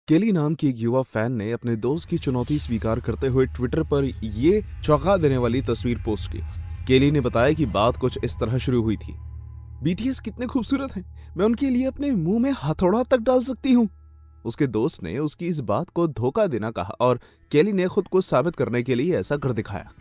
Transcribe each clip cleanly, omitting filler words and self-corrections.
केली नाम की एक युवा फैन ने अपने दोस्त की चुनौती स्वीकार करते हुए ट्विटर पर ये चौंका देने वाली तस्वीर पोस्ट की। केली ने बताया कि बात कुछ इस तरह शुरू हुई थी। बीटीएस कितने खूबसूरत हैं, मैं उनके लिए अपने मुंह में हथौड़ा तक डाल सकती हूँ। उसके दोस्त ने उसकी इस बात को धोखा देना कहा और केली ने खुद को साबित करने के लिए ऐसा कर दिखाया।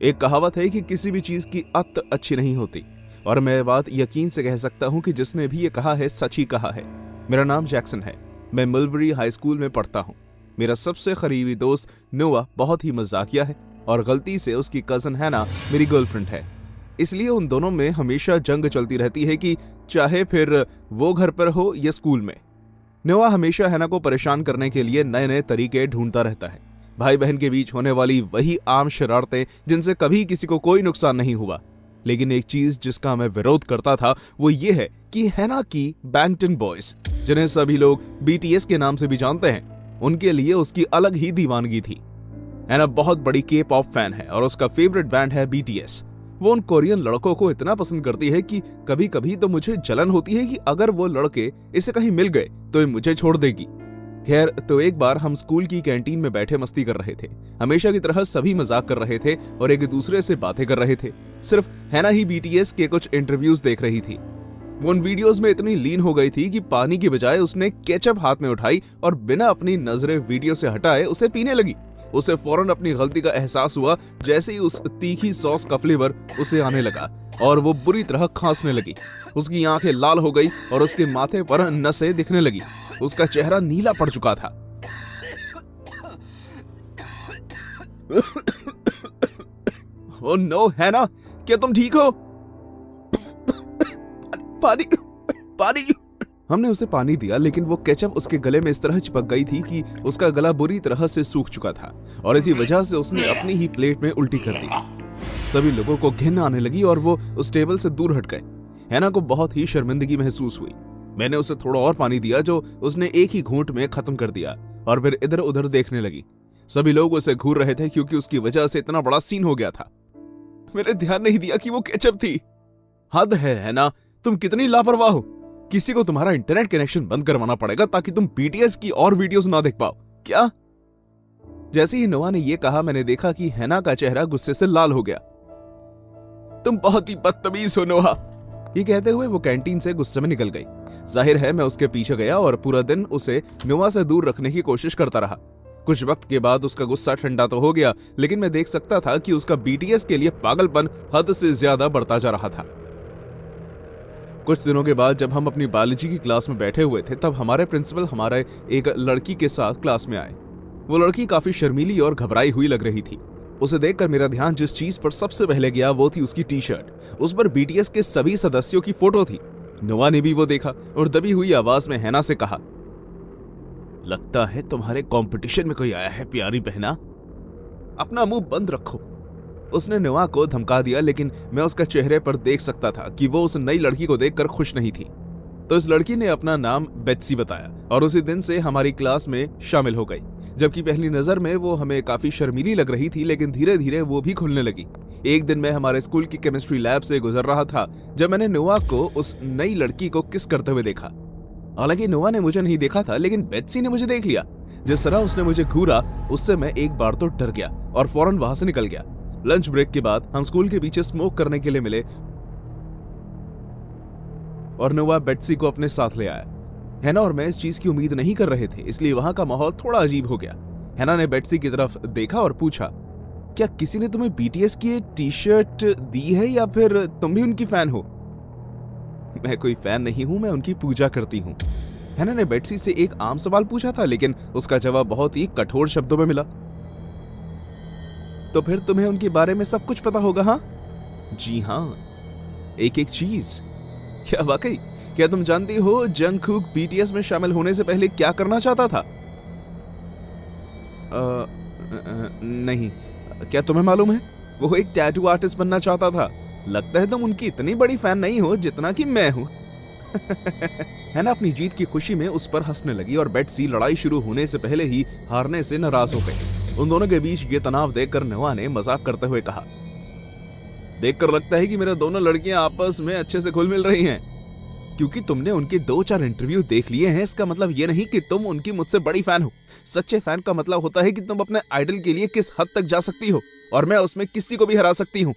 एक कहावत है कि किसी भी चीज की अत अच्छी नहीं होती, और मैं ये बात यकीन से कह सकता हूं कि जिसने भी ये कहा है सच ही कहा है। मेरा नाम जैक्सन है, मैं मलबरी हाई स्कूल में पढ़ता हूं। मेरा सबसे करीबी दोस्त नोआ बहुत ही मजाकिया है और गलती से उसकी कजन हैना मेरी गर्लफ्रेंड है। इसलिए उन दोनों में हमेशा जंग चलती रहती है कि चाहे फिर वो घर पर हो या स्कूल में। नोआ हमेशा हैना को परेशान करने के लिए नए नए तरीके ढूंढता रहता है। भाई बहन के बीच होने वाली वही आम शरारतें जिनसे कभी किसी को कोई नुकसान नहीं हुआ। लेकिन एक चीज जिसका मैं विरोध करता था वो ये है कि हैना की बैंगटन बॉयज, जिन्हें सभी लोग बीटीएस के नाम से भी जानते हैं, उनके लिए उसकी अलग ही दीवानगी थी। हैना बहुत बड़ी के पॉप फैन है और उसका फेवरेट बैंड है बीटीएस। वो उन कोरियन लड़कों को इतना पसंद करती है कि कभी कभी तो मुझे जलन होती है कि अगर वो लड़के इसे कहीं मिल गए तो ये मुझे छोड़ देगी। खैर, तो एक बार हम स्कूल की कैंटीन में बैठे मस्ती कर रहे थे। हमेशा की तरह सभी मजाक कर रहे थे और एक दूसरे से बातें कर रहे थे। सिर्फ हैना ही बीटीएस के कुछ इंटरव्यूज देख रही थी। वो उन वीडियोस में इतनी लीन हो गई थी कि पानी की बजाय उसने केचप हाथ में उठाई और बिना अपनी नजरें वीडियो से हटाए उसे पीने लगी। उसे फौरन अपनी गलती का एहसास हुआ जैसे ही उस तीखी सॉस का फ्लेवर उसे आने लगा और वो बुरी तरह खांसने लगी। उसकी आंखें लाल हो गई और उसके माथे पर नसें दिखने लगी। उसका चेहरा नीला पड़ चुका था। ओह नो हैना, क्या तुम ठीक हो? पानी पानी। हमने उसे पानी दिया, लेकिन वो केचप उसके गले में इस तरह चिपक गई थी कि उसका गला बुरी तरह से सूख चुका था और इसी वजह से उसने अपनी ही प्लेट में उल्टी कर दी। सभी लोगों को घिन आने लगी और वो उस टेबल से दूर हट गए। हैना को बहुत ही शर्मिंदगी महसूस हुई। मैंने उसे थोड़ा और पानी दिया जो उसने एक ही घूंट में खत्म कर दिया और फिर इधर उधर देखने लगी। सभी लोग उसे घूर रहे थे क्योंकि उसकी वजह से इतना बड़ा सीन हो गया था। मैंने ध्यान नहीं दिया कि वो केचप थी। हद है ना, तुम कितनी लापरवाह हो। किसी को तुम्हारा इंटरनेट कनेक्शन बंद करवाना पड़ेगा ताकि तुम बीटीएस की और वीडियोस ना देख पाओ क्या? जैसे ही नोआ ने यह कहा, मैंने देखा कि हैना का चेहरा गुस्से से लाल हो गया। तुम बहुत ही बदतमीज हो नोआ, ये कहते हुए वो कैंटीन से गुस्से में निकल गई। जाहिर है मैं उसके पीछे गया और पूरा दिन उसे नोआ से दूर रखने की कोशिश करता रहा। कुछ वक्त के बाद उसका गुस्सा ठंडा तो हो गया, लेकिन मैं देख सकता था कि उसका बीटीएस के लिए पागलपन हद से ज्यादा बढ़ता जा रहा था। कुछ दिनों के बाद जब हम अपनी बायोलॉजी की क्लास में बैठे हुए थे, तब हमारे प्रिंसिपल हमारे एक लड़की के साथ क्लास में आए। वो लड़की काफी शर्मीली और घबराई हुई लग रही थी। उसे देखकर मेरा ध्यान जिस चीज पर सबसे पहले गया वो थी उसकी टी शर्ट। उस पर बीटीएस के सभी सदस्यों की फोटो थी। नोआ ने भी वो देखा और दबी हुई आवाज में हैना से कहा, लगता है तुम्हारे कंपटीशन में कोई आया है प्यारी बहना, अपना मुंह बंद रखो। उसने नोआ को धमका दिया, लेकिन मैं उसका चेहरे पर देख सकता था कि वो उस नई लड़की को देखकर खुश नहीं थी। तो इस लड़की ने अपना नाम बेट्सी बताया और उसी दिन से हमारी क्लास में शामिल हो गई। जबकि पहली नजर में वो हमें काफी शर्मीली लग रही थी, लेकिन धीरे धीरे वो भी खुलने लगी। एक दिन मैं हमारे स्कूल की केमिस्ट्री लैब से गुजर रहा था जब मैंने नोआ को उस नई लड़की को किस करते हुए देखा। हालांकि नोआ ने मुझे नहीं देखा था, लेकिन बेट्सी ने मुझे देख लिया। जिस तरह उसने मुझे घूरा उससे मैं एक बार तो डर गया और फौरन वहां से निकल गया। लंच ब्रेक के बाद हम स्कूल के पीछे स्मोक करने के लिए मिले और नोआ बेट्सी को अपने साथ ले आया। हैना और मैं इस चीज की उम्मीद नहीं कर रहे थे, इसलिए वहां का माहौल थोड़ा अजीब हो गया। हैना ने बेट्सी की तरफ देखा और पूछा, क्या किसी ने तुम्हें बीटीएस की टी शर्ट दी है या फिर तुम भी उनकी फैन हो? मैं कोई फैन नहीं हूं, मैं उनकी पूजा करती हूं। हैना ने बेट्सी से एक आम सवाल पूछा था, लेकिन उसका जवाब बहुत ही कठोर शब्दों में मिला। तो फिर तुम्हें उनके बारे में सब कुछ पता होगा? हाँ जी हाँ, एक एक चीज। क्या वाकई? क्या तुम जानती हो जंगकुक बीटीएस में शामिल होने से पहले क्या करना चाहता था? नहीं। क्या तुम्हें मालूम है? वो एक टैटू आर्टिस्ट बनना चाहता था। लगता है तुम उनकी इतनी बड़ी फैन नहीं हो जितना कि मैं हूं। है ना अपनी जीत की खुशी में उस पर हंसने लगी और बेट्सी लड़ाई शुरू होने से पहले ही हारने से नाराज हो गई। उन दोनों के बीच ये तनाव देखकर नोआ ने मजाक करते हुए कहा, देखकर लगता है कि मेरे दोनों लड़कियां आपस में अच्छे से घुल मिल रही हैं। क्योंकि तुमने उनके 2-4 इंटरव्यू देख लिए हैं इसका मतलब ये नहीं कि तुम उनकी मुझसे बड़ी फैन हो। सच्चे फैन का मतलब होता है कि तुम अपने आइडल के लिए किस हद तक जा सकती हो और मैं उसमें किसी को भी हरा सकती हूँ।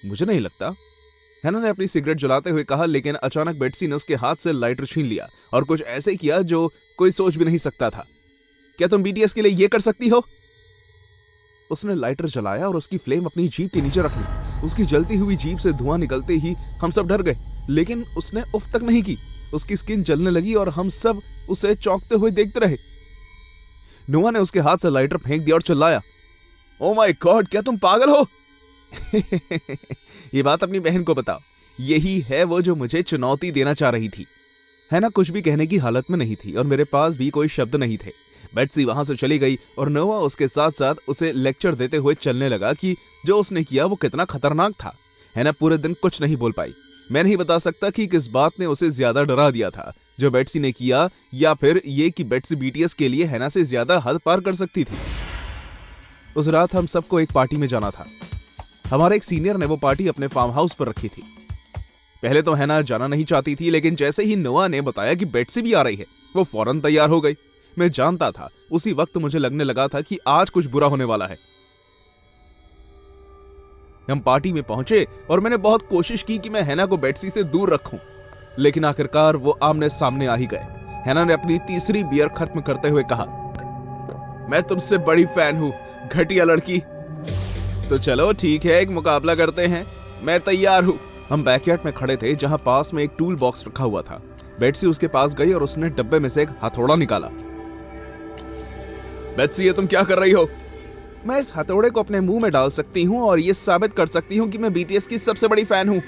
मुझे नहीं लगता, हैना ने अपनी सिगरेट जलाते हुए कहा, लेकिन अचानक बेट्सी ने उसके हाथ से लाइटर छीन लिया और कुछ ऐसे किया जो कोई सोच भी नहीं सकता था। क्या तुम बीटीएस के लिए ये कर सकती हो? उसने लाइटर जलाया और उसकी फ्लेम अपनी जीभ के नीचे रख ली। उसकी जलती हुई जीभ से धुआं निकलते ही हम सब डर गए, लेकिन उसने उफ तक नहीं की। उसकी स्किन जलने लगी और हम सब उसे चौंकते हुए देखते रहे। नोआ ने उसके हाथ से लाइटर फेंक दिया और चिल्लाया, ओ माय गॉड, क्या तुम पागल हो? ये बात अपनी बहन को बताओ। यही है वो जो मुझे चुनौती देना चाह रही थी। हैना कुछ भी कहने की हालत में नहीं थी और मेरे पास भी कोई शब्द नहीं थे। बेट्सी वहां से चली गई और नोआ उसके साथ साथ उसे लेक्चर देते हुए चलने लगा कि जो उसने किया वो कितना खतरनाक था। हैना पूरे दिन कुछ नहीं बोल पाई। मैं नहीं बता सकता कि किस बात ने उसे ज्यादा डरा दिया था, जो बेट्सी ने किया या फिर ये कि बेट्सी बीटीएस के लिए हैना से ज्यादा हद पार कर सकती थी। उस रात हम सबको एक पार्टी में जाना था। हमारे एक सीनियर ने वो पार्टी अपने फार्म हाउस पर रखी थी। पहले तो हैना जाना नहीं चाहती थी, लेकिन जैसे ही नोआ ने बताया कि बेट्सी भी आ रही है, वो फौरन तैयार हो गई। मैं जानता था, उसी वक्त मुझे लगने लगा था कि आज कुछ बुरा होने वाला है। हम पार्टी में पहुंचे और मैंने बहुत कोशिश की कि मैं हैना को बेट्सी से दूर रखूं, लेकिन आखिरकार वो आमने सामने आ ही गए। हैना ने अपनी तीसरी बियर खत्म करते हुए कहा, मैं तुमसे बड़ी फैन हूं, घटिया लड़की। तो चलो ठीक है, एक मुकाबला करते हैं, मैं तैयार हूं। हम बैकयार्ड में खड़े थे जहां पास में एक टूल बॉक्स रखा हुआ था। बेट्सी उसके पास गई और उसने डब्बे में से एक हथौड़ा निकाला। बेट्सी, ये तुम क्या कर रही हो? मैं इस हथौड़े को अपने मुंह में डाल सकती हूं और ये साबित कर सकती हूं कि मैं बीटीएस की सबसे बड़ी फैन हूं।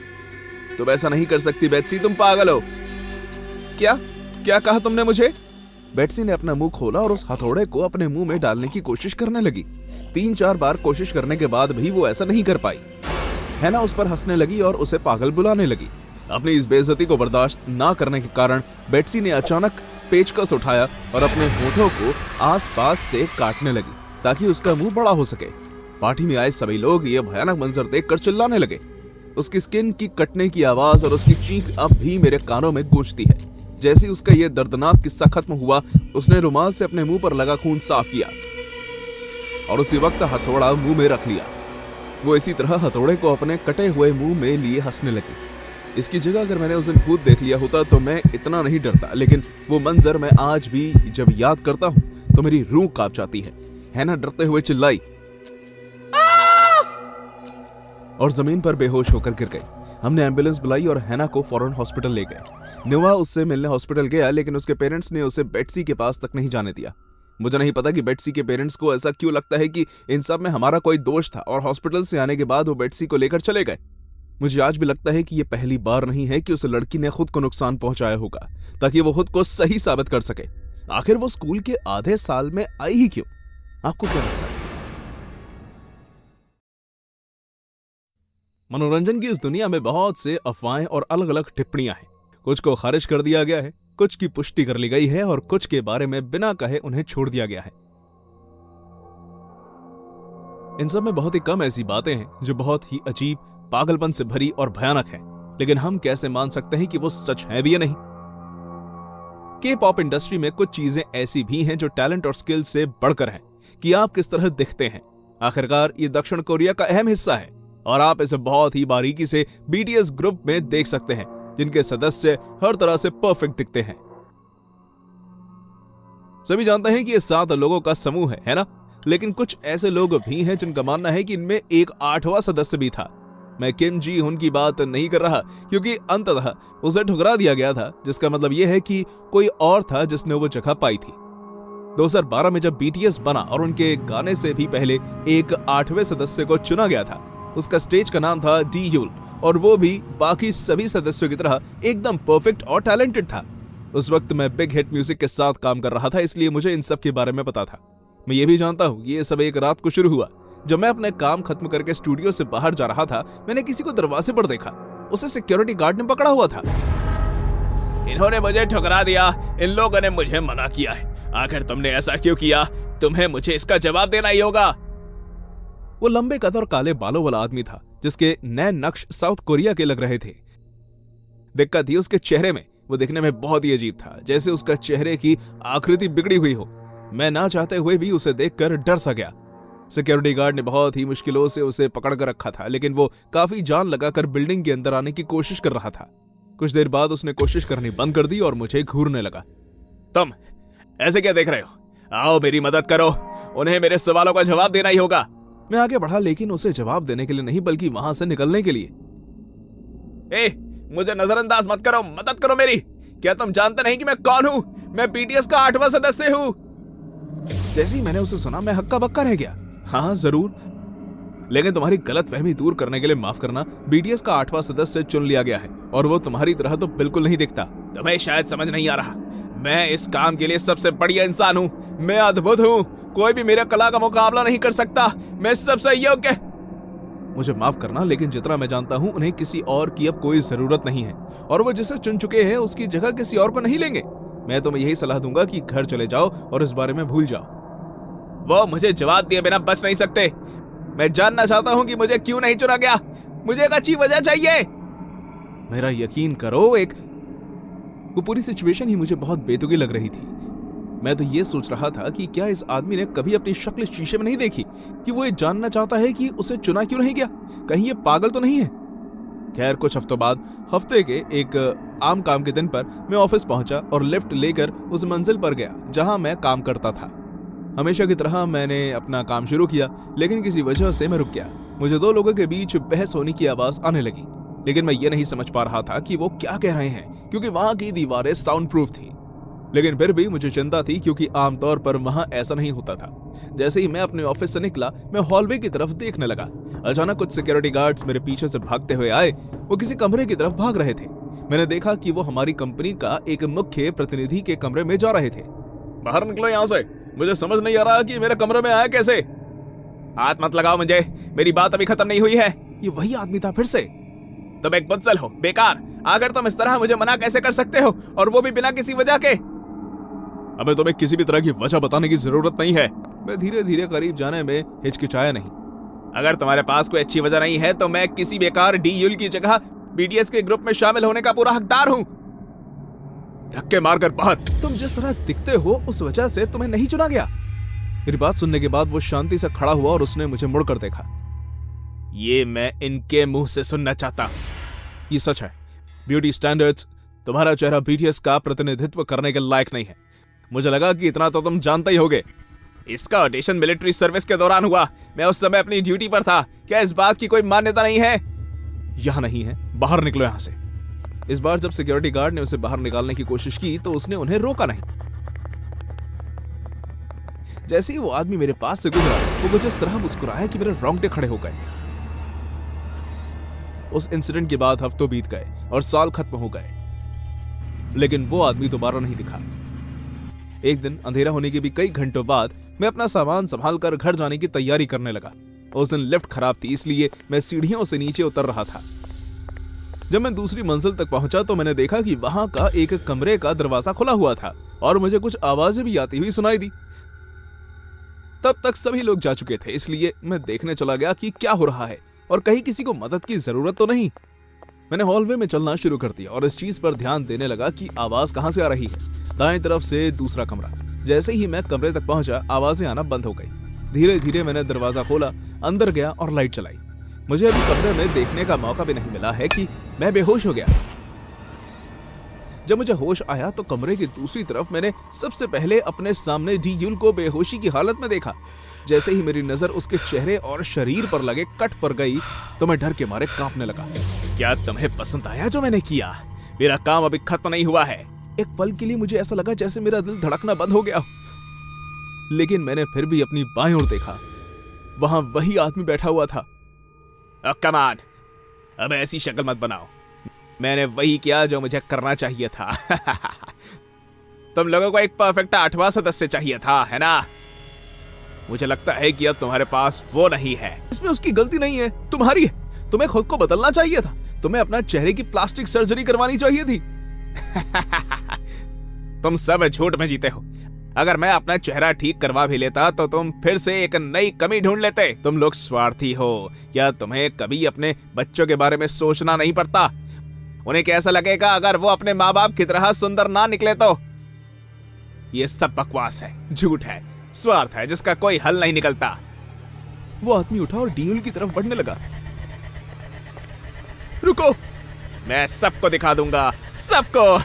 तुम ऐसा नहीं कर सकती बेट्सी, तुम पागल हो। क्या क्या कहा तुमने मुझे? बेट्सी ने अपना मुंह खोला और उस हथौड़े को अपने मुंह में डालने की कोशिश करने लगी। 3-4 बार कोशिश करने के बाद भी वो ऐसा नहीं कर पाई। हैना उस पर हंसने लगी और उसे पागल बुलाने लगी। अपनी इस बेइज्जती को बर्दाश्त ना करने के कारण बेट्सी ने अचानक पेचकस उठाया और अपने होठों को आसपास से काटने लगी ताकि उसका मुंह बड़ा हो सके। पार्टी में आए सभी लोग ये भयानक मंजर देखकर चिल्लाने लगे। उसकी स्किन की कटने की आवाज और उसकी चीख अब भी मेरे कानों में गूंजती है। जैसे उसका यह दर्दनाक किस्सा खत्म हुआ, उसने रुमाल से अपने मुंह पर लगा खून साफ किया और उसी वक्त हथौड़ा मुंह में रख लिया। वो इसी तरह हथौड़े को अपने कटे हुए मुंह में लिए हंसने लगी। इसकी जगह अगर मैंने उस दिन भूत देख लिया होता तो मैं इतना नहीं डरता, लेकिन वो मंजर मैं आज भी जब याद करता हूं तो मेरी रूह कांप जाती है। हैना डरते हुए चिल्लाई और जमीन पर बेहोश होकर गिर गई। हमने एम्बुलेंस बुलाई और हैना को फौरन हॉस्पिटल ले गए। नोआ उससे मिलने हॉस्पिटल गया, लेकिन उसके पेरेंट्स ने उसे बेट्सी के पास तक नहीं जाने दिया। मुझे नहीं पता कि बेट्सी के पेरेंट्स को ऐसा क्यों लगता है कि इन सब में हमारा कोई दोष था और हॉस्पिटल से आने के बाद वो बेट्सी को लेकर चले गए। मुझे आज भी लगता है कि ये पहली बार नहीं है कि उस लड़की ने खुद को नुकसान पहुंचाया होगा ताकि वो खुद को सही साबित कर सके। आखिर वो स्कूल के आधे साल में आई ही क्यों? आपको क्या लगता है? मनोरंजन की इस दुनिया में बहुत से अफवाहें और अलग अलग टिप्पणियां हैं। कुछ को खारिज कर दिया गया है, कुछ की पुष्टि कर ली गई है और कुछ के बारे में बिना कहे उन्हें छोड़ दिया गया है। इन सब में बहुत ही कम ऐसी बातें हैं जो बहुत ही अजीब, पागलपन से भरी और भयानक हैं, लेकिन हम कैसे मान सकते हैं कि वो सच है भी या नहीं? के पॉप इंडस्ट्री में कुछ चीजें ऐसी भी हैं जो टैलेंट और स्किल से बढ़कर हैं कि आप किस तरह दिखते हैं। आखिरकार ये दक्षिण कोरिया का अहम हिस्सा है और आप इसे बहुत ही बारीकी से बीटीएस ग्रुप में देख सकते हैं, जिनके सदस्य हर तरह से परफेक्ट दिखते हैं। सभी जानते हैं कि ये 7 लोगों का समूह है ना? लेकिन कुछ ऐसे लोग भी हैं जिनका मानना है कि इनमें एक 8वां सदस्य भी था। मैं किम जी हुन की बात नहीं कर रहा, क्योंकि अंततः उसे ठुकरा दिया गया था, जिसका मतलब यह है कि कोई और था जिसने वो जगह पाई थी। 2012 में जब बीटीएस बना और उनके गाने से भी पहले एक 8वें सदस्य को चुना गया था। उसका स्टेज का नाम था डी यूल और वो भी बाकी सभी सदस्यों की तरह एकदम परफेक्ट और टैलेंटेड था। उस वक्त मैं बिग हिट म्यूजिक के साथ काम कर रहा था, इसलिए मुझे इन सब के बारे में पता था। मैं ये भी जानता हूँ ये सब एक रात को शुरू हुआ। जब मैं अपने काम खत्म करके स्टूडियो से बाहर जा रहा था, मैंने किसी को दरवाजे पर देखा। उसे सिक्योरिटी गार्ड ने पकड़ा हुआ था। इन्होंने मुझे ठुकरा दिया, इन लोगों ने मुझे मना किया है। आखिर तुमने ऐसा क्यों किया? तुम्हें मुझे इसका जवाब देना ही होगा। वो लंबे कद और काले बालों वाला आदमी था जिसके नैन नक्श साउथ कोरिया के लग रहे थे। दिक्कत थी उसके चेहरे में। वो दिखने में बहुत ही अजीब था, जैसे उसका चेहरे की आकृति बिगड़ी हुई हो। मैं ना चाहते हुए भी उसे देखकर डर सा गया। सिक्योरिटी गार्ड ने बहुत ही मुश्किलों से उसे पकड़ कर रखा था, लेकिन वो काफी जान लगाकर बिल्डिंग के अंदर आने की कोशिश कर रहा था। कुछ देर बाद उसने कोशिश करनी बंद कर दी और मुझे घूरने लगा। तुम ऐसे क्या देख रहे हो? आओ मेरी मदद करो, उन्हें मेरे सवालों का जवाब देना ही होगा। मैं आगे बढ़ा, लेकिन उसे जवाब देने के लिए नहीं बल्कि वहां से निकलने के लिए। मुझे नजरअंदाज मत करो, मदद करो मेरी। क्या तुम जानते नहीं कि मैं कौन हूँ? मैं बीटीएस का 8वां सदस्य हूँ। जैसे ही मैंने उसे सुना मैं हक्का बक्का रह गया। हाँ जरूर, लेकिन तुम्हारी गलतफहमी दूर करने के लिए माफ करना, बीटीएस का 8वां सदस्य चुन लिया गया है और वो तुम्हारी तरह तो बिल्कुल नहीं दिखता। तुम्हें शायद समझ नहीं आ रहा, मैं इस काम के लिए सबसे बढ़िया इंसान हूँ। मैं अद्भुत हूँ, कोई भी मेरे कला का मुकाबला नहीं कर सकता। मैं सबसे योग्य। मुझे माफ करना, लेकिन जितना मैं जानता हूँ उन्हें किसी और की अब कोई जरूरत नहीं है और वो जिसे चुन चुके हैं उसकी जगह किसी और को नहीं लेंगे। मैं तुम्हें यही सलाह दूंगा कि घर चले जाओ और इस बारे में भूल जाओ। वो मुझे जवाब दिए बिना बच नहीं सकते। मैं जानना चाहता हूँ कि मुझे क्यों नहीं चुना गया। मुझे एक अच्छी वजह चाहिए। मेरा यकीन करो, वो पूरी सिचुएशन ही मुझे बहुत बेतुकी लग रही थी। मैं तो ये सोच रहा था कि क्या इस आदमी ने कभी अपनी शक्ल शीशे में नहीं देखी कि वो ये जानना चाहता है कि उसे चुना क्यों नहीं गया। कहीं ये पागल तो नहीं है। खैर, कुछ हफ्तों बाद हफ्ते के एक आम काम के दिन पर मैं ऑफिस पहुंचा और लिफ्ट लेकर उस मंजिल पर गया जहां मैं काम करता था। हमेशा की तरह मैंने अपना काम शुरू किया, लेकिन किसी वजह से मैं रुक गया। मुझे दो लोगों के बीच बहस होने की आवाज आने लगी, लेकिन मैं ये नहीं समझ पा रहा था कि वो क्या कह रहे हैं, क्योंकि वहां की दीवारें साउंड प्रूफ थी। लेकिन फिर भी मुझे चिंता थी, क्योंकि आमतौर पर वहां ऐसा नहीं होता था। जैसे ही मैं अपने ऑफिस से निकला, मैं हॉलवे की तरफ देखने लगा। अचानक कुछ सिक्योरिटी गार्ड्स मेरे पीछे से भागते हुए आए। वो किसी कमरे की तरफ भाग रहे थे। मैंने देखा कि वो हमारी कंपनी का एक मुख्य प्रतिनिधि के कमरे में जा रहे थे। बाहर निकलो यहाँ से, मुझे समझ नहीं आ रहा कि मेरे कमरे में आया कैसे। हाथ मत लगाओ मुझे, मेरी बात अभी खत्म नहीं हुई है। ये वही आदमी था फिर से। तुम एक बुज़दिल हो, बेकार। आखिर तुम इस तरह मुझे मना कैसे कर सकते हो, और वो भी बिना किसी वजह के। अबे तुम्हें किसी भी तरह की वजह बताने की जरूरत नहीं है। मैं धीरे धीरे करीब जाने में हिचकिचाया नहीं। अगर तुम्हारे पास कोई अच्छी वजह नहीं है तो मैं किसी बेकार डी-यूल की जगह बीटीएस के ग्रुप में शामिल होने का पूरा हकदार हूँ। धक्के मारकर बाहर। तुम जिस तरह दिखते हो उस वजह से तुम्हें नहीं चुना गया। मेरी बात सुनने के बाद वो शांति से खड़ा हुआ और उसने मुझे मुड़कर देखा। ये मैं इनके मुंह से सुनना चाहता हूँ। ये सच है, ब्यूटी स्टैंडर्ड्स, तुम्हारा चेहरा बीटीएस का प्रतिनिधित्व करने के लायक नहीं है। मुझे लगा कि इतना तो तुम जानते ही होगे। इसका ऑडिशन मिलिट्री सर्विस के दौरान हुआ। मैं उस समय अपनी ड्यूटी पर था। क्या इस बात की कोई मान्यता नहीं है? यहाँ नहीं है, बाहर निकलो यहाँ से। इस बार जब सिक्योरिटी गार्ड ने उसे बाहर निकालने की कोशिश की तो उसने उन्हें रोका नहीं। जैसे ही वो आदमी मेरे पास से गुजरा, वो मुझे इस तरह मुस्कुराया कि मेरे रोंगटे खड़े हो गए। उस इंसिडेंट के बाद हफ्तों बीत गए और साल खत्म हो गए, लेकिन वो आदमी दोबारा नहीं दिखा। एक दिन अंधेरा होने के भी कई घंटों बाद मैं अपना सामान संभालकर घर जाने की तैयारी करने लगा। उस दिन लिफ्ट खराब थी, इसलिए मैं सीढ़ियों से नीचे उतर रहा था। जब मैं दूसरी मंजिल तक पहुंचा तो मैंने देखा कि वहां का एक कमरे का दरवाजा खुला हुआ था और मुझे कुछ आवाजें भी आती हुई सुनाई दी। तब तक सभी लोग जा चुके थे, इसलिए मैं देखने चला गया कि क्या हो रहा है और कहीं किसी को मदद की जरूरत तो नहीं। मैंने हॉलवे में चलना शुरू कर दिया और इस चीज पर ध्यान देने लगा कि आवाज कहां से आ रही है। दाएं तरफ से दूसरा कमरा। जैसे ही मैं कमरे तक पहुंचा, आवाजें आना बंद हो गई। धीरे धीरे मैंने दरवाजा खोला, अंदर गया और लाइट चलाई। मुझे अभी कमरे में देखने का मौका भी नहीं मिला है कि मैं बेहोश हो गया। जब मुझे होश आया तो कमरे की दूसरी तरफ मैंने सबसे पहले अपने सामने डी-यूल को बेहोशी की हालत में देखा। जैसे ही मेरी नजर उसके चेहरे और शरीर पर लगे कट पर गई तो मैं डर के मारे कांपने लगा। क्या तुम्हें पसंद आया जो मैंने किया? मेरा काम अभी खत्म नहीं हुआ है। एक पल के लिए मुझे ऐसा लगा जैसे मेरा दिल धड़कना बंद हो गया, लेकिन मैंने फिर भी अपनी बाईं ओर देखा। वहां वही आदमी बैठा हुआ था। कम ऑन, अब ऐसी शक्ल मत बनाओ। मैंने वही किया जो मुझे करना चाहिए था। तुम लोगों को एक परफेक्ट 8वां सदस्य चाहिए था, है ना? मुझे लगता है कि अब तुम्हारे पास वो नहीं है। इसमें उसकी गलती नहीं है, तुम्हारी है। तुम्हें खुद को बदलना चाहिए था। तुम्हें अपना चेहरे की प्लास्टिक सर्जरी करवानी चाहिए थी। तुम सब झूठ में जीते हो। अगर मैं अपना चेहरा ठीक करवा भी लेता तो तुम फिर से एक नई कमी ढूंढ लेते। तुम लोग स्वार्थी हो। क्या तुम्हें कभी अपने बच्चों के बारे में सोचना नहीं पड़ता? उन्हें कैसा लगेगा अगर वो अपने माँ बाप की तरह सुंदर ना निकले तो? ये सब बकवास है, झूठ है, स्वार्थ है जिसका कोई हल नहीं निकलता। वो आदमी उठा और डीयूल की तरफ बढ़ने लगा। रुको, मैं सबको दिखा दूंगा, सबको।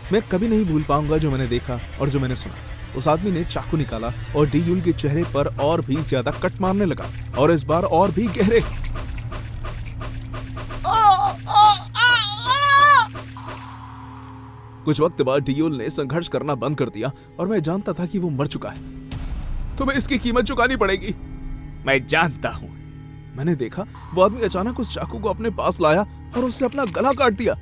मैं कभी नहीं भूल पाऊंगा जो मैंने देखा और जो मैंने सुना। उस आदमी ने चाकू निकाला और डीयूल के चेहरे पर और भी ज्यादा कट मारने लगा, और इस बार और भी गहरे। कुछ वक्त बाद डीयूल ने संघर्ष करना बंद कर दिया और मैं जानता था कि वो मर चुका है। तुम्हें इसकी कीमत चुकानी पड़ेगी। मैं जानता हूं। मैंने देखा वो आदमी अचानक उस चाकू को अपने पास लाया और उससे अपना गला काट दिया।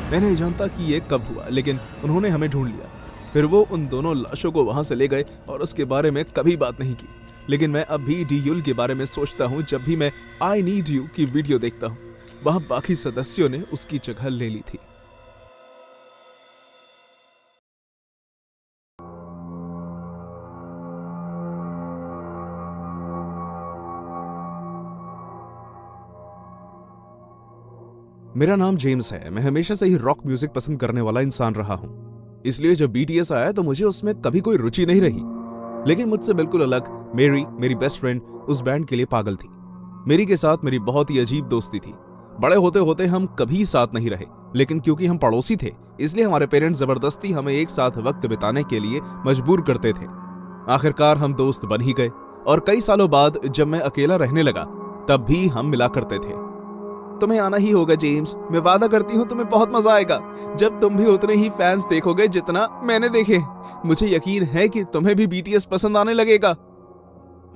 मैं नहीं जानता कि ये कब हुआ, लेकिन उन्होंने हमें ढूंढ लिया। फिर वो उन दोनों लाशों को वहां से ले गए और उसके बारे में कभी बात नहीं की। लेकिन मैं अब भी डीयूल के बारे में सोचता हूँ। जब भी मैं आई नीड यू की वीडियो देखता हूँ, वहां बाकी सदस्यों ने उसकी जगह ले ली थी। मेरा नाम जेम्स है। मैं हमेशा से ही रॉक म्यूजिक पसंद करने वाला इंसान रहा हूँ। इसलिए जब बीटीएस आया तो मुझे उसमें कभी कोई रुचि नहीं रही। लेकिन मुझसे बिल्कुल अलग मेरी बेस्ट फ्रेंड उस बैंड के लिए पागल थी। मेरी के साथ मेरी बहुत ही अजीब दोस्ती थी। बड़े होते होते हम कभी साथ नहीं रहे, लेकिन क्योंकि हम पड़ोसी थे इसलिए हमारे पेरेंट्स जबरदस्ती हमें एक साथ वक्त बिताने के लिए मजबूर करते थे। आखिरकार हम दोस्त बन ही गए और कई सालों बाद जब मैं अकेला रहने लगा तब भी हम मिला करते थे। तुम्हें आना ही होगा जेम्स, मैं वादा करती हूँ तुम्हें बहुत मजा आएगा जब तुम भी उतने ही फैंस देखोगे जितना मैंने देखे। मुझे यकीन है कि तुम्हें भी बीटीएस पसंद आने लगेगा।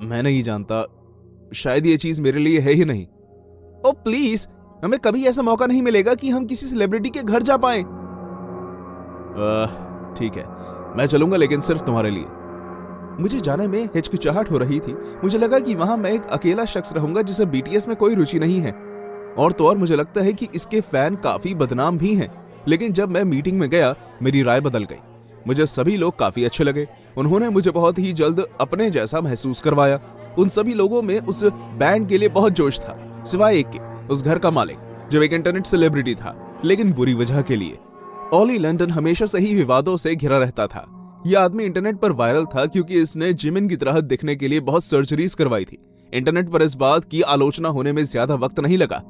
मैं नहीं जानता, शायद ये चीज मेरे लिए है ही नहीं। ओ प्लीज, हमें कभी ऐसा मौका नहीं मिलेगा कि हम किसी सेलिब्रिटी के घर जा पाएं। ठीक है, मैं चलूंगा, लेकिन सिर्फ तुम्हारे लिए। मुझे जाने में हिचकिचाहट हो रही थी। मुझे लगा कि वहां मैं एक अकेला शख्स रहूंगा जिसे बीटीएस में कोई रुचि नहीं है, और तो और मुझे लगता है कि इसके फैन काफी बदनाम भी हैं। लेकिन जब मैं मीटिंग में गया मेरी राय बदल गई। मुझे सभी लोग काफी अच्छे लगे। उन्होंने मुझे बहुत ही जल्द अपने जैसा महसूस करवाया। उन सभी लोगों में उस बैंड के लिए बहुत जोश था, सिवाय एक के, उस घर का मालिक जो एक इंटरनेट सेलिब्रिटी था, लेकिन बुरी वजह के लिए। ओली लंडन हमेशा से ही विवादों से घिरा रहता था। यह आदमी इंटरनेट पर वायरल था क्योंकि इसने जिमिन की तरह दिखने के लिए बहुत सर्जरीज करवाई थी। इंटरनेट पर इस बात की आलोचना होने में ज्यादा वक्त नहीं लगा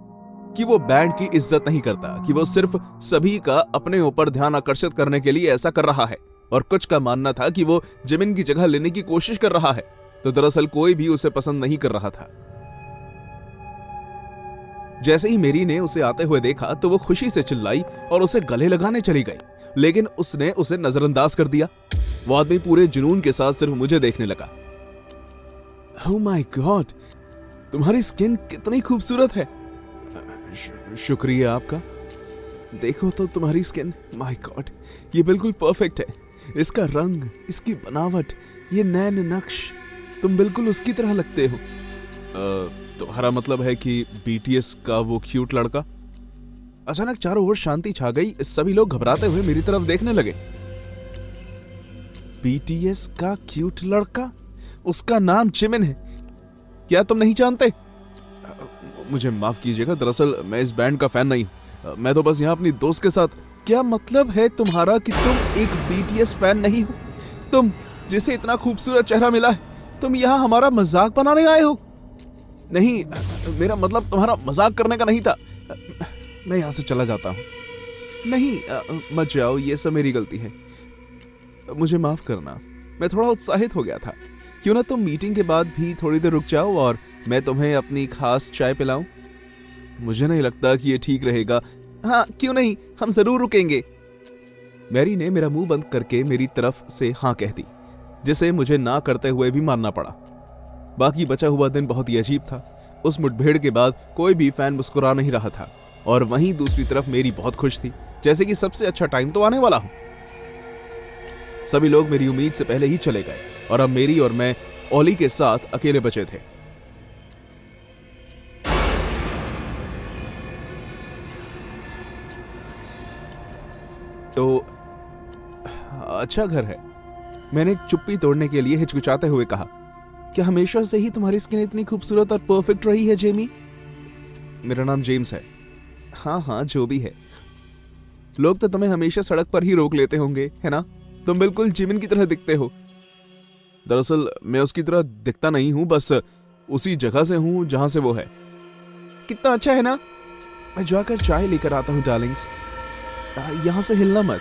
कि वो बैंड की इज्जत नहीं करता, कि वो सिर्फ सभी का अपने ऊपर ध्यान आकर्षित करने के लिए ऐसा कर रहा है, और कुछ का मानना था कि वो जिमिन की जगह लेने की कोशिश कर रहा है। तो दरअसल कोई भी उसे पसंद नहीं कर रहा था। जैसे ही मेरी ने उसे आते हुए देखा तो वो खुशी से चिल्लाई और उसे गले लगाने चली गई, लेकिन उसने उसे नजरअंदाज कर दिया। वो आदमी पूरे जुनून के साथ सिर्फ मुझे देखने लगा। ओह माय गॉड, तुम्हारी स्किन कितनी खूबसूरत है। शुक्रिया आपका। देखो तो तुम्हारी स्किन, माय गॉड, ये बिल्कुल परफेक्ट है। इसका रंग, इसकी बनावट, ये नैन नक्श, तुम बिल्कुल उसकी तरह लगते हो। तुम्हारा मतलब है कि बीटीएस का वो क्यूट लड़का? अचानक चारों ओर शांति छा गई। सभी लोग घबराते हुए मेरी तरफ देखने लगे। बीटीएस का क्यूट लड़का? उसका नाम जिमिन है। क्या तुम नहीं जानते? मुझे माफ कीजिएगा, दरअसल मैं इस बैंड का फैन नहीं हूं। मैं तो बस यहाँ अपनी दोस्त के साथ। क्या मतलब है तुम्हारा कि तुम एक बीटीएस फैन नहीं हो? तुम जिसे इतना खूबसूरत चेहरा मिला है, तुम यहाँ हमारा मजाक बनाने आए हो? नहीं, मेरा मतलब तुम्हारा मजाक करने का नहीं था। मैं यहाँ से चला जाता हूँ। नहीं, मत जाओ, ये सब मेरी गलती है। मुझे माफ करना, मैं थोड़ा उत्साहित हो गया था। क्यों ना तुम मीटिंग के बाद भी थोड़ी देर रुक जाओ और मैं तुम्हें अपनी खास चाय पिलाऊं? मुझे नहीं लगता कि ये ठीक रहेगा। हाँ, क्यों नहीं, हम जरूर रुकेंगे। मैरी ने मेरा मुंह बंद करके मेरी तरफ से हाँ कह दी, जिसे मुझे ना करते हुए भी मानना पड़ा। बाकी बचा हुआ दिन बहुत ही अजीब था। उस मुठभेड़ के बाद कोई भी फैन मुस्कुरा नहीं रहा था, और वहीं दूसरी तरफ मेरी बहुत खुश थी, जैसे कि सबसे अच्छा टाइम तो आने वाला हूं। सभी लोग मेरी उम्मीद से पहले ही चले गए और अब मेरी और मैं ओली के साथ अकेले बचे थे। तो अच्छा घर है। मैंने चुप्पी तोड़ने के लिए हिचकिचाते हुए कहा, क्या हमेशा से ही तुम्हारी स्किन इतनी खूबसूरत और परफेक्ट रही है जेमी? मेरा नाम जेम्स है। हाँ हाँ, जो भी है। लोग तो तुम्हें हमेशा सड़क पर ही रोक लेते होंगे, है ना? तुम बिल्कुल जिमिन की तरह दिखते हो। दरअसल मैं उसकी तरह दिखता नहीं हूं, बस उसी जगह से हूं जहां से वो है। कितना अच्छा है ना? मैं जाकर चाय लेकर आता हूं डार्लिंग्स। यहां से हिलना मत।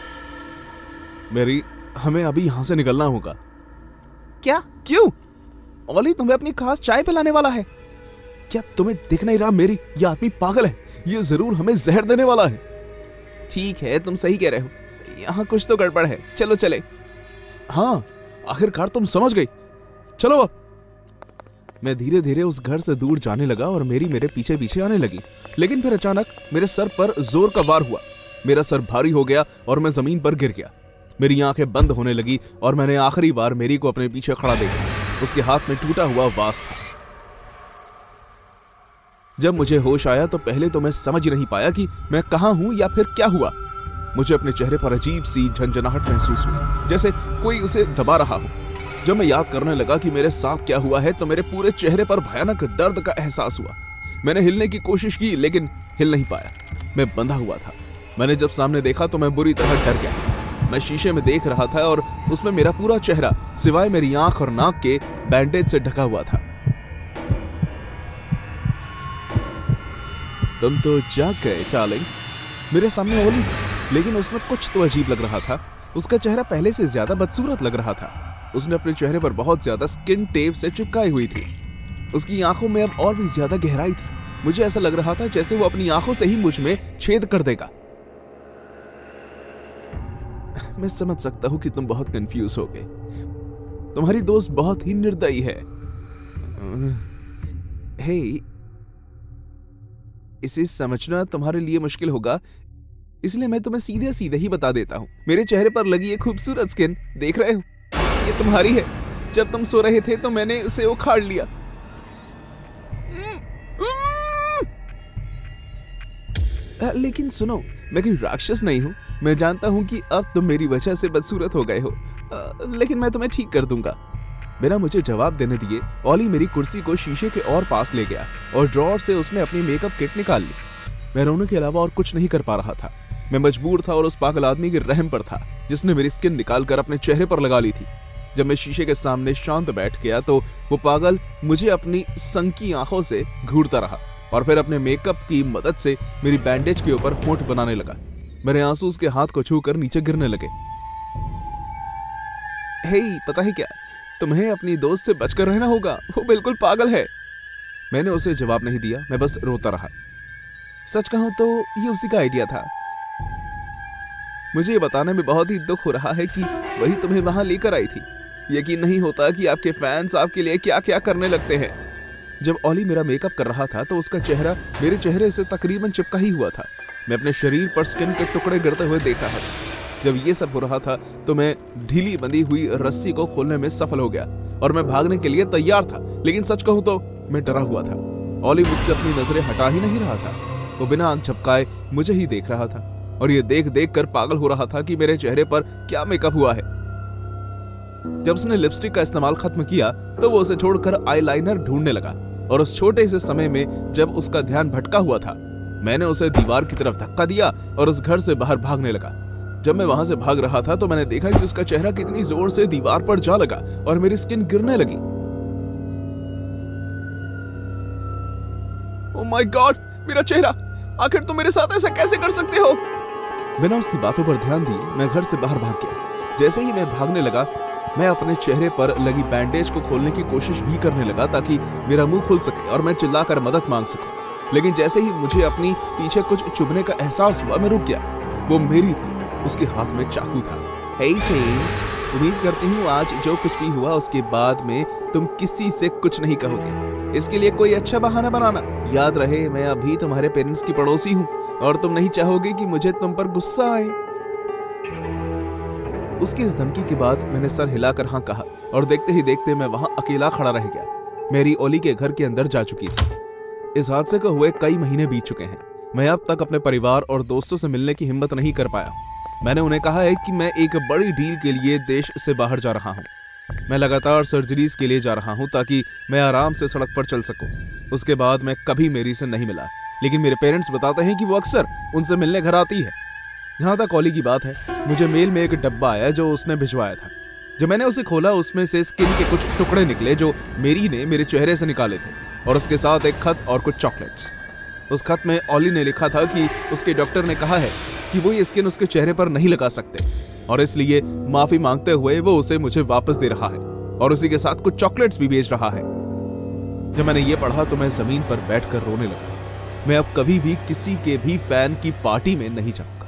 मेरी, हमें अभी यहां से निकलना होगा। क्या? क्यों? ओली तुम्हें अपनी खास चाय पिलाने वाला है। क्या तुम्हें दिख नहीं रहा मेरी, ये आदमी पागल है। ये जरूर हमें जहर देने वाला है। ठीक है, तुम सही कह रहे हो। यहाँ कुछ तो गड़बड़ है, चलो चले। हाँ, आखिरकार तुम समझ गई। चलो अब। मैं धीरे धीरे उस घर से दूर जाने लगा और मेरी मेरे पीछे पीछे आने लगी। लेकिन फिर अचानक मेरे सर पर जोर का वार हुआ। मेरा सर भारी हो गया और मैं जमीन पर गिर गया। मेरी आंखें बंद होने लगी और मैंने आखिरी बार मेरी को अपने पीछे खड़ा देखा। उसके हाथ में टूटा हुआ वास था। जब मुझे होश आया तो पहले तो मैं समझ ही नहीं पाया कि मैं कहां हूं या फिर क्या हुआ। मुझे अपने चेहरे पर अजीब सी झंझनाहट महसूस हुई, जैसे कोई उसे दबा रहा हो। जब मैं याद करने लगा कि मेरे साथ क्या हुआ है तो मेरे पूरे चेहरे पर भयानक दर्द का एहसास हुआ। मैंने हिलने की कोशिश की लेकिन हिल नहीं पाया। मैं बंधा हुआ था। मैंने जब सामने देखा तो मैं बुरी तरह डर गया। मैं शीशे में देख रहा था और उसमें मेरा पूरा चेहरा सिवाय मेरी आंख और नाक के बैंडेज से ढका हुआ था। तुम तो जाग गए डार्लिंग। मेरे सामने ओली थी, लेकिन उसमें कुछ तो अजीब लग रहा था। उसका चेहरा पहले से ज्यादा बदसूरत लग रहा था। उसने अपने चेहरे पर बहुत ज्यादा स्किन टेप से चिपकाई हुई थी। उसकी आंखों में अब और भी ज्यादा गहराई थी। मुझे ऐसा लग रहा था जैसे वो अपनी आंखों से ही मुझ में छेद कर देगा। मैं समझ सकता हूं कि तुम बहुत कंफ्यूज हो गए। तुम्हारी दोस्त बहुत ही निर्दयी है। हे, इसे समझना तुम्हारे लिए मुश्किल होगा, इसलिए मैं तुम्हें सीधे सीधे ही बता देता हूं। मेरे चेहरे पर लगी ये खूबसूरत स्किन देख रहे हो, ये तुम्हारी है। जब तुम सो रहे थे तो मैंने उसे उखाड़ लिया। लेकिन सुनो, मैं कोई राक्षस नहीं हूं। मैं जानता हूं कि अब तुम मेरी वजह से बदसूरत हो गए हो, लेकिन मैं तुम्हें ठीक कर दूंगा। बिना मुझे जवाब देने दिए ओली मेरी कुर्सी को शीशे के और पास ले गया और ड्रॉअर से उसने अपनी मेकअप किट निकाल ली। मैं रोने के अलावा और कुछ नहीं कर पा रहा था। मैं मजबूर था और उस पागल आदमी के रहम पर था जिसने मेरी स्किन निकालकर अपने चेहरे पर लगा ली थी। जब मैं शीशे के सामने शांत बैठ गया तो वो पागल मुझे अपनी संकी आंखों से घूरता रहा और फिर अपने मेकअप की मदद से मेरी बैंडेज के ऊपर होंठ बनाने लगा। मेरे आंसू उसके हाथ को छूकर नीचे गिरने लगे। हे, पता है क्या, तुम्हें अपनी दोस्त से बचकर रहना होगा, वो बिल्कुल पागल है। मैंने उसे जवाब नहीं दिया, मैं बस रोता रहा। सच कहूं तो ये उसी का आइडिया था। मुझे ये बताने में बहुत ही दुख हो रहा है कि वही तुम्हें वहां लेकर आई थी। यकीन नहीं होता कि आपके फैंस आपके लिए क्या क्या करने लगते हैं। जब ओली मेरा मेकअप कर रहा था तो उसका चेहरा मेरे चेहरे से तकरीबन चिपका ही हुआ था। मैं अपने शरीर पर स्किन के टुकड़े गिरते हुए देख रहा था। जब ये सब हो रहा था तो मैं ढीली बंधी हुई रस्सी को खोलने में सफल हो गया और मैं भागने के लिए तैयार था। लेकिन सच कहूं तो मैं डरा हुआ था। ओली मुझसे अपनी नजरें हटा ही नहीं रहा था। वो बिना आंख झपकाए मुझे ही देख रहा था और ये देख देख कर पागल हो रहा था कि मेरे चेहरे पर क्या मेकअप हुआ है। जब उसने लिपस्टिक का इस्तेमाल खत्म किया तो वो उसे छोड़कर आईलाइनर ढूंढने लगा और उस छोटे से समय में जब उसका ध्यान भटका हुआ था, मैंने उसे दीवार की तरफ धक्का दिया और उस घर से बाहर भागने लगा। जब मैं वहां से भाग रहा था तो मैंने देखा कि उसका चेहरा कितनी जोर से दीवार पर जा लगा और मेरी स्किन गिरने लगी। ओह माय गॉड, मेरा चेहरा! आखिर तुम मेरे साथ ऐसा कैसे कर सकते हो? बिना उसकी बातों पर ध्यान दिए मैं घर से बाहर भाग गया। जैसे ही मैं भागने लगा, मैं अपने चेहरे पर लगी बैंडेज को खोलने की कोशिश भी करने लगा ताकि मेरा मुंह खुल सके और मैं चिल्लाकर मदद मांग सकूं। लेकिन जैसे ही मुझे अपनी पीछे कुछ चुभने का एहसास हुआ, मैं रुक गया। वो मेरी थी, उसके हाथ में चाकू था। हे जेम्स, उम्मीद करती हूँ आज जो कुछ भी हुआ उसके बाद में तुम किसी से कुछ नहीं कहोगे। इसके लिए कोई अच्छा बहाना बनाना। याद रहे, मैं अभी तुम्हारे पेरेंट्स की पड़ोसी हूँ और तुम नहीं चाहोगे कि मुझे तुम पर गुस्सा आए। उसकी इस धमकी के बाद मैंने सर हिलाकर हाँ कहा और देखते ही देखते मैं वहां अकेला खड़ा रह गया। मेरी ओली के घर के अंदर जा चुकी थी। इस हादसे को हुए कई महीने बीत चुके हैं। मैं अब तक अपने परिवार और दोस्तों से मिलने की हिम्मत नहीं कर पाया। मैंने उन्हें कहा है कि मैं एक बड़ी डील के लिए देश से बाहर जा रहा हूँ। मैं लगातार सर्जरीज के लिए जा रहा हूँ ताकि मैं आराम से सड़क पर चल सकूं। उसके बाद मैं कभी मेरी से नहीं मिला, लेकिन मेरे पेरेंट्स बताते हैं कि वो अक्सर उनसे मिलने घर आती है। जहां तक कॉली की बात है, मुझे मेल में एक डब्बा आया जो उसने भिजवाया था। जब मैंने उसे खोला, उसमें से स्किन के कुछ टुकड़े निकले जो मेरी ने मेरे चेहरे से निकाले थे, और उसके साथ एक खत और कुछ चॉकलेट्स। उस खत में ऑली ने लिखा था कि उसके डॉक्टर ने कहा है कि वो ये स्किन उसके चेहरे पर नहीं लगा सकते, और इसलिए माफी मांगते हुए वो उसे मुझे वापस दे रहा है, और उसी के साथ कुछ चॉकलेट्स भी बेच रहा है। जब मैंने ये पढ़ा तो मैं जमीन पर बैठकर रोने लगा। मैं अब कभी भी किसी के भी फैन की पार्टी में नहीं जाऊं।